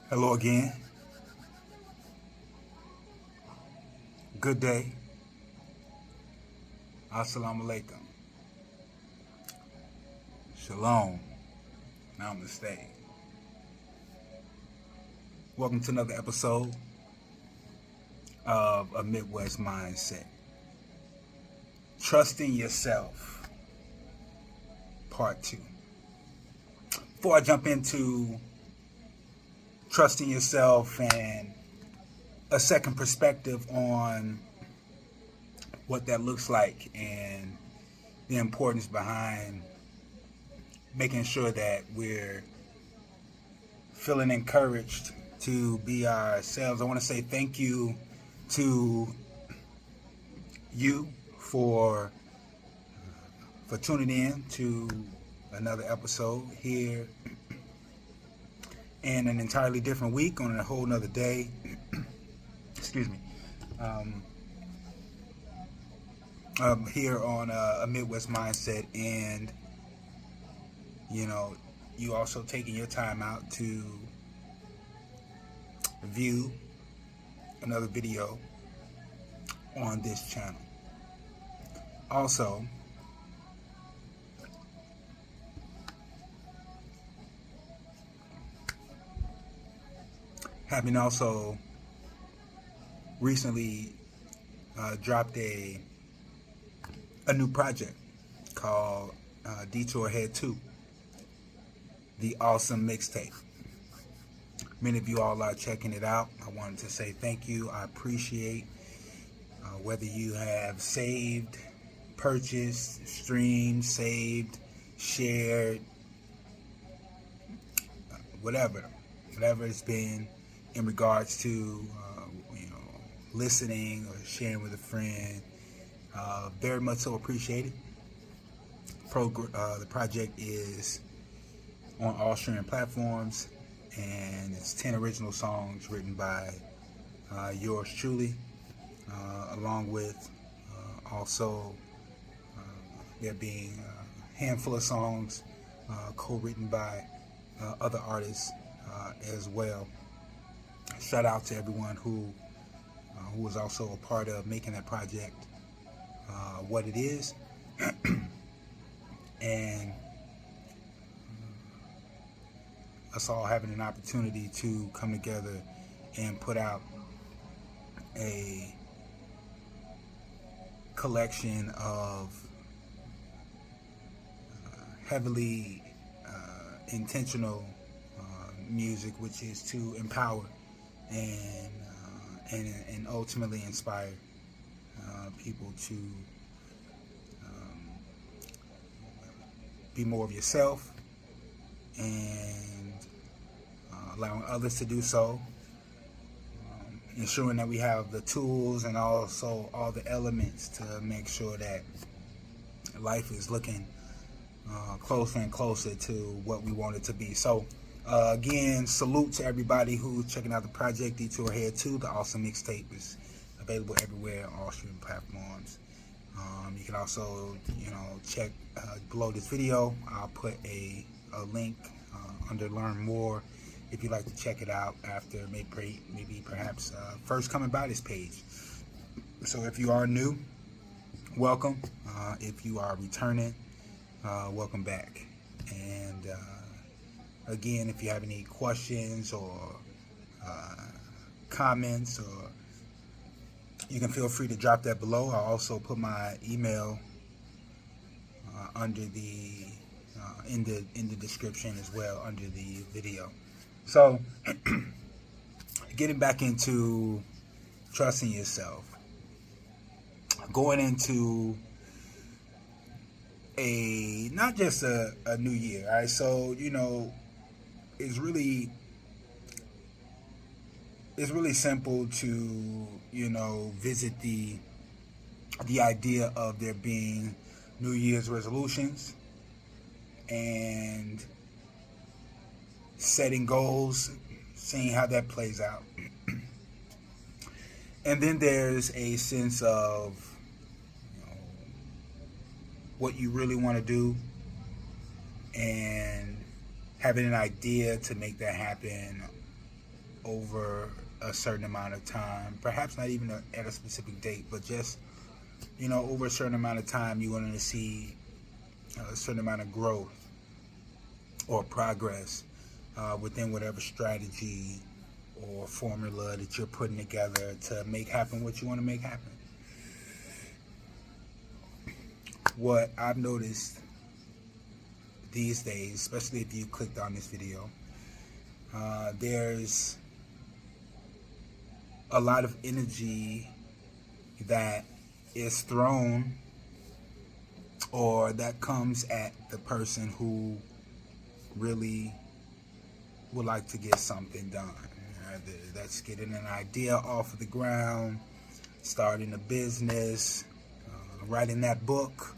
Hello again. Good day. Assalamu alaikum. Shalom. Namaste. Welcome to another episode of A Midwest Mindset. Trusting Yourself, Part 2. Before I jump into trusting yourself and a second perspective on what that looks like and the importance behind making sure that we're feeling encouraged to be ourselves, I want to say thank you to you for tuning in to another episode here in an entirely different week on a whole nother day. Excuse me. Here on A Midwest Mindset, and you also taking your time out to view another video on this channel. Also, having also recently dropped a new project called Detour Head 2, the awesome mixtape. Many of you all are checking it out. I wanted to say thank you. I appreciate whether you have saved, purchased, streamed, saved, shared, whatever it's been in regards to listening or sharing with a friend. Very much so appreciated. The project is on all streaming platforms, and it's 10 original songs written by yours truly, along with also there being a handful of songs co-written by other artists as well. Shout out to everyone who was also a part of making that project what it is. And us all having an opportunity to come together and put out a collection of heavily intentional music, which is to empower and ultimately inspire people to be more of yourself, and allowing others to do so, ensuring that we have the tools and also all the elements to make sure that life is looking closer and closer to what we want it to be. So again, salute to everybody who's checking out the project. Detour Head 2, the awesome mixtape, is available everywhere on all streaming platforms. You can also, check below this video. I'll put a link under Learn More if you'd like to check it out after maybe perhaps first coming by this page. So if you are new, welcome. If you are returning, welcome back. And again, if you have any questions or comments, or you can feel free to drop that below. I'll also put my email under the in the description as well, under the video. So getting back into trusting yourself, going into not just a new year. All right, so it's really simple to visit the idea of there being New Year's resolutions and setting goals, seeing how that plays out. And then there's a sense of what you really want to do and having an idea to make that happen over a certain amount of time, perhaps not even at a specific date, but just, over a certain amount of time, you're going to see a certain amount of growth or progress within whatever strategy or formula that you're putting together to make happen what you want to make happen. What I've noticed these days, especially if you clicked on this video, there's a lot of energy that is thrown or that comes at the person who really would like to get something done. That's getting an idea off of the ground, starting a business, writing that book,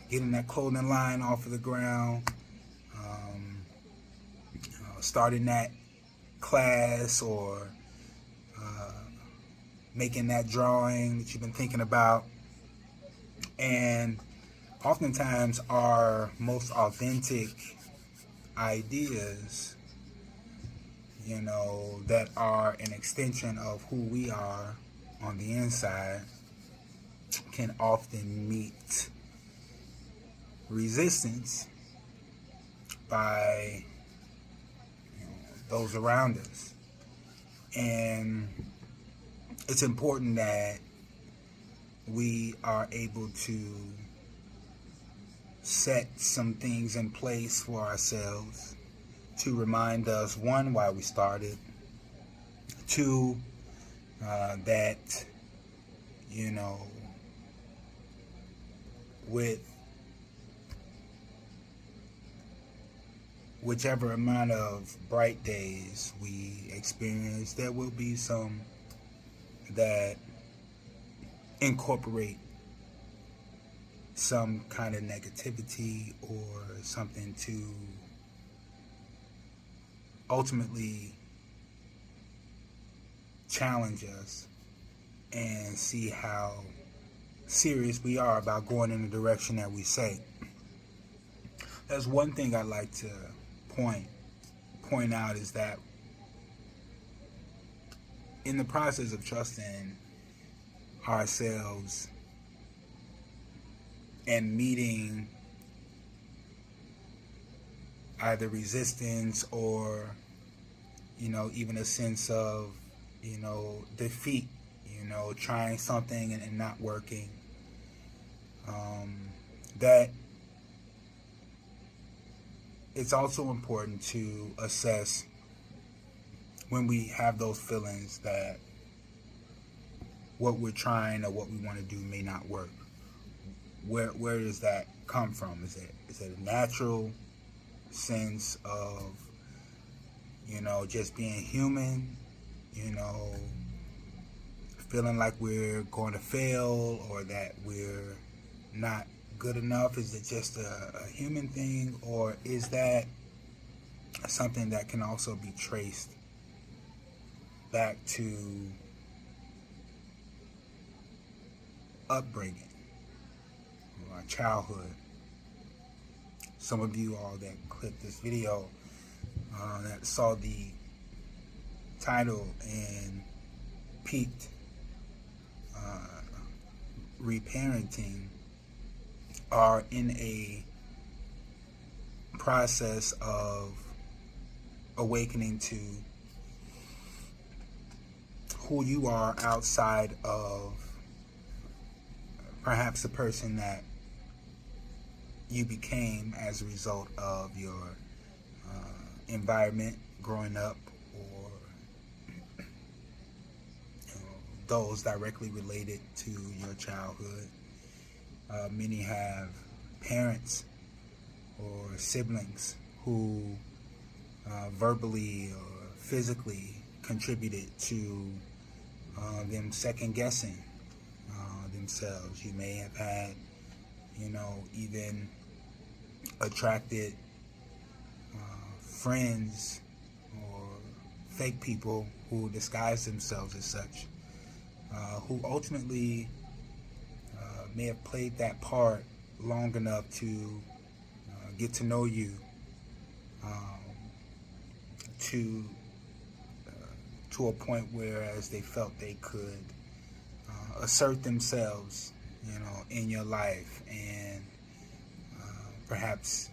getting that clothing line off of the ground, starting that class, or making that drawing that you've been thinking about. And oftentimes our most authentic ideas, that are an extension of who we are on the inside, can often meet resistance by those around us. And it's important that we are able to set some things in place for ourselves to remind us, one, why we started, two, that, with whichever amount of bright days we experience, there will be some that incorporate some kind of negativity or something to ultimately challenge us and see how serious we are about going in the direction that we say. There's one thing I'd like to point out, is that in the process of trusting ourselves and meeting either resistance or even a sense of defeat, trying something and not working, that it's also important to assess when we have those feelings that what we're trying or what we want to do may not work. Where does that come from? Is it a natural sense of just being human, feeling like we're going to fail or that we're not good enough? Is it just a human thing, or is that something that can also be traced back to upbringing, our childhood? Some of you all that clicked this video, that saw the title and peaked Reparenting, are in a process of awakening to who you are outside of perhaps the person that you became as a result of your environment growing up, or those directly related to your childhood. Many have parents or siblings who verbally or physically contributed to them second guessing themselves. You may have had, even attracted friends or fake people who disguise themselves as such, who ultimately may have played that part long enough to get to know you, to to a point whereas they felt they could assert themselves, in your life, and perhaps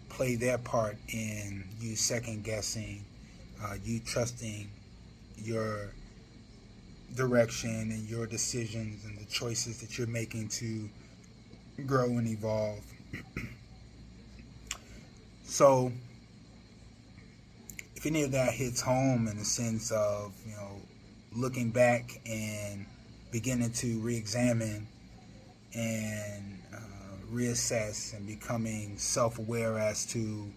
play their part in you second guessing, you trusting your direction and your decisions and the choices that you're making to grow and evolve. So if any of that hits home in the sense of, looking back and beginning to re-examine and reassess and becoming self-aware as to,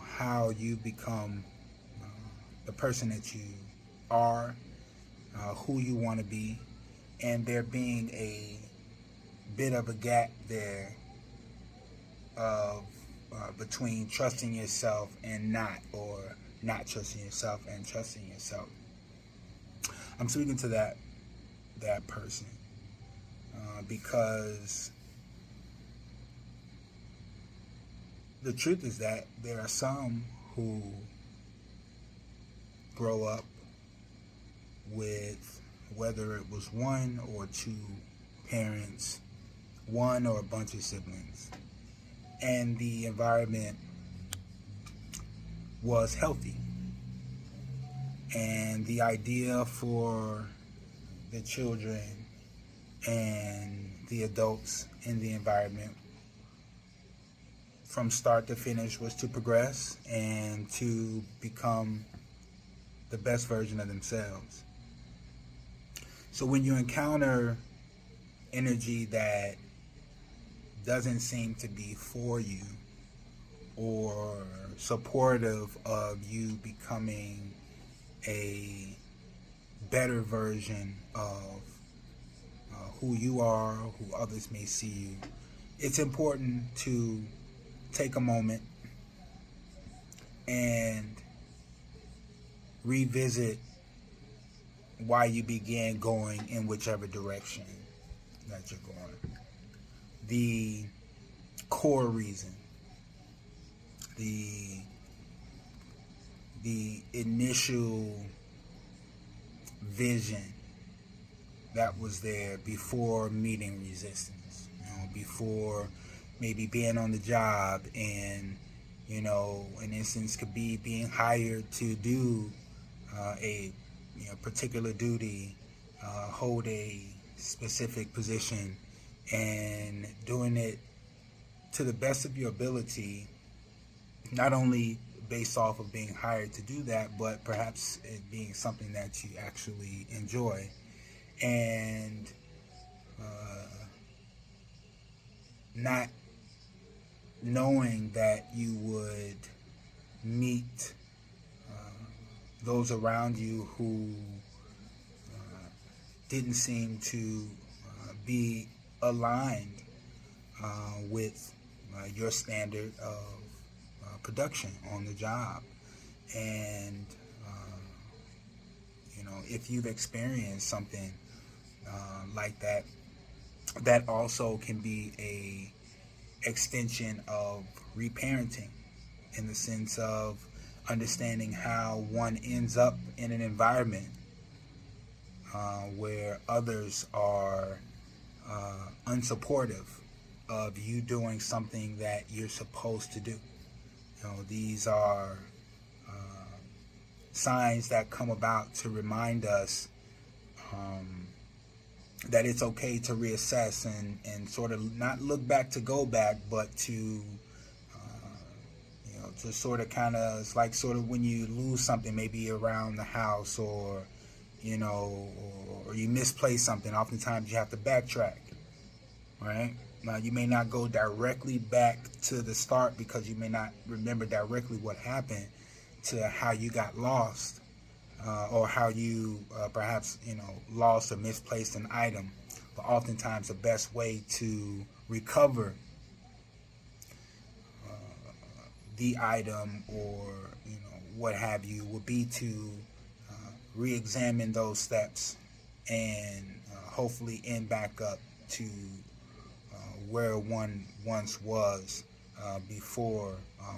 how you become the person that you are, who you want to be, and there being a bit of a gap there of between trusting yourself and not, or not trusting yourself and trusting yourself. I'm speaking to that person because the truth is that there are some who grow up with, whether it was one or two parents, one or a bunch of siblings, and the environment was healthy. And the idea for the children and the adults in the environment from start to finish was to progress and to become the best version of themselves. So when you encounter energy that doesn't seem to be for you or supportive of you becoming a better version of who you are, who others may see you, it's important to take a moment and revisit why you began going in whichever direction that you're going. The core reason, the initial vision that was there before meeting resistance, before maybe being on the job and, an instance could be being hired to do a particular duty, hold a specific position, and doing it to the best of your ability, not only based off of being hired to do that, but perhaps it being something that you actually enjoy. And not knowing that you would meet those around you who didn't seem to be aligned with your standard of production on the job. And if you've experienced something like that, that also can be a extension of reparenting, in the sense of understanding how one ends up in an environment where others are unsupportive of you doing something that you're supposed to do. These are signs that come about to remind us that it's okay to reassess and sort of not look back to go back, but to to sort of kind of, it's like sort of when you lose something maybe around the house, or or you misplace something. Oftentimes you have to backtrack, right? Now you may not go directly back to the start because you may not remember directly what happened to how you got lost, or how you perhaps lost or misplaced an item. But oftentimes the best way to recover the item, or what have you, would be to re-examine those steps and hopefully end back up to where one once was, before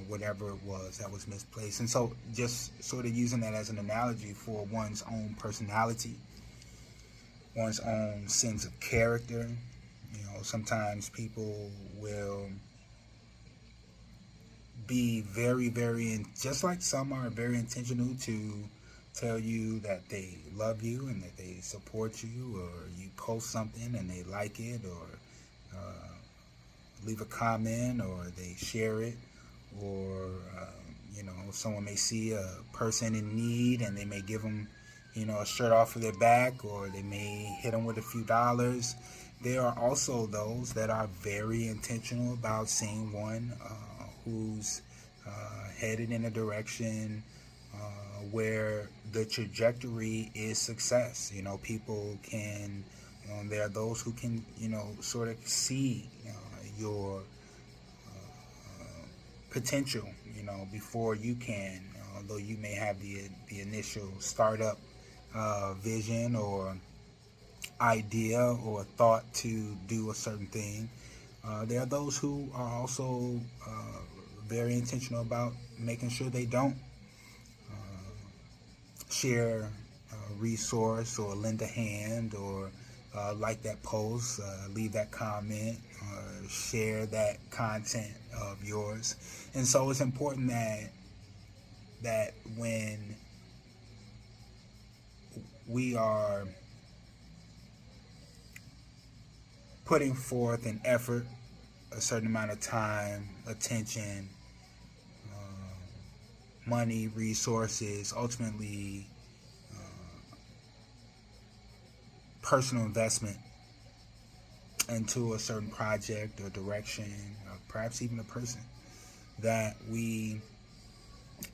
whatever it was that was misplaced. And so just sort of using that as an analogy for one's own personality, one's own sense of character. Sometimes people will be just like some are very intentional to tell you that they love you and that they support you, or you post something and they like it, or leave a comment, or they share it, or someone may see a person in need and they may give them a shirt off of their back, or they may hit them with a few dollars. There are also those that are very intentional about seeing one who's headed in a direction where the trajectory is success. People can, there are those who can, sort of see your potential, before you can, although you may have the initial startup vision or idea or thought to do a certain thing. There are those who are also very intentional about making sure they don't share a resource or lend a hand, or like that post, leave that comment, or share that content of yours. And so it's important that when we are putting forth an effort, a certain amount of time, attention, money, resources, ultimately personal investment into a certain project or direction, or perhaps even a person, that we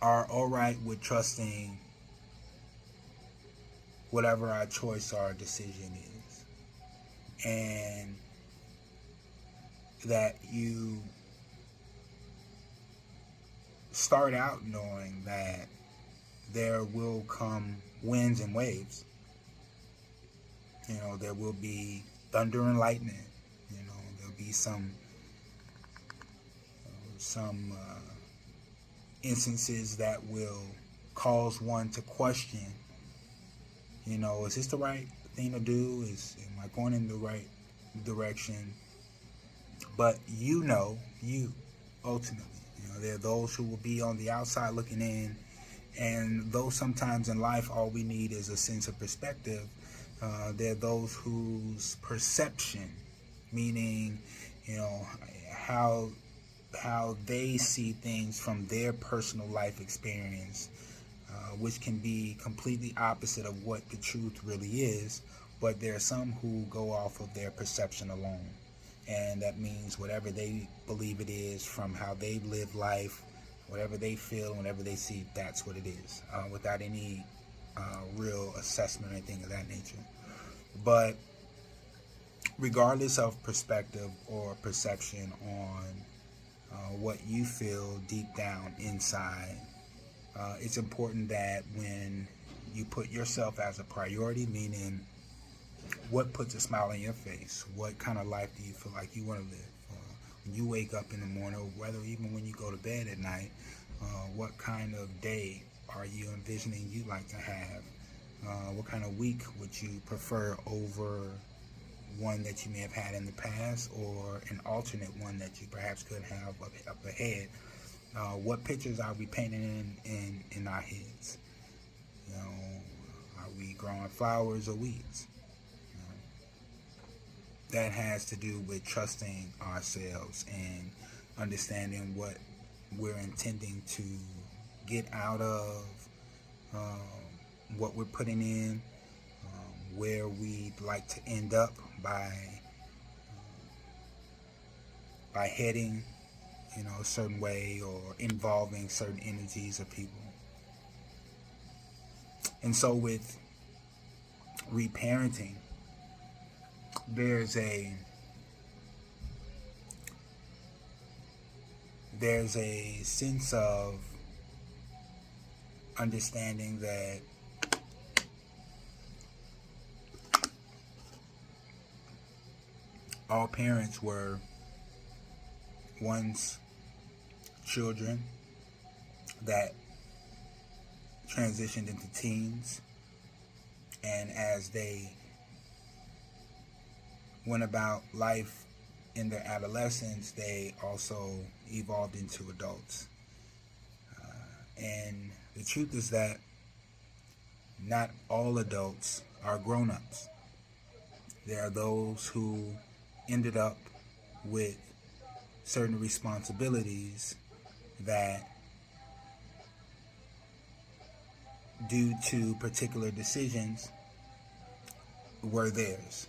are all right with trusting whatever our choice or our decision is. And that you start out knowing that there will come winds and waves. There will be thunder and lightning. There'll be some instances that will cause one to question, is this the right thing to do? Am I going in the right direction? But you ultimately, there are those who will be on the outside looking in, and though sometimes in life all we need is a sense of perspective, there are those whose perception, meaning, how they see things from their personal life experience, which can be completely opposite of what the truth really is. But there are some who go off of their perception alone. And that means whatever they believe it is from how they live life, whatever they feel, whatever they see, that's what it is, without any real assessment or anything of that nature. But regardless of perspective or perception on what you feel deep down inside, it's important that when you put yourself as a priority, meaning what puts a smile on your face, what kind of life do you feel like you want to live? When you wake up in the morning, or whether even when you go to bed at night, what kind of day are you envisioning you'd like to have? What kind of week would you prefer over one that you may have had in the past, or an alternate one that you perhaps could have up ahead? What pictures are we painting in our heads? Are we growing flowers or weeds? That has to do with trusting ourselves and understanding what we're intending to get out of what we're putting in, where we'd like to end up by heading, a certain way, or involving certain energies of people. And so with reparenting, there's a sense of understanding that all parents were once children that transitioned into teens, and as they went about life in their adolescence, they also evolved into adults. And the truth is that not all adults are grown-ups. There are those who ended up with certain responsibilities that, due to particular decisions, were theirs.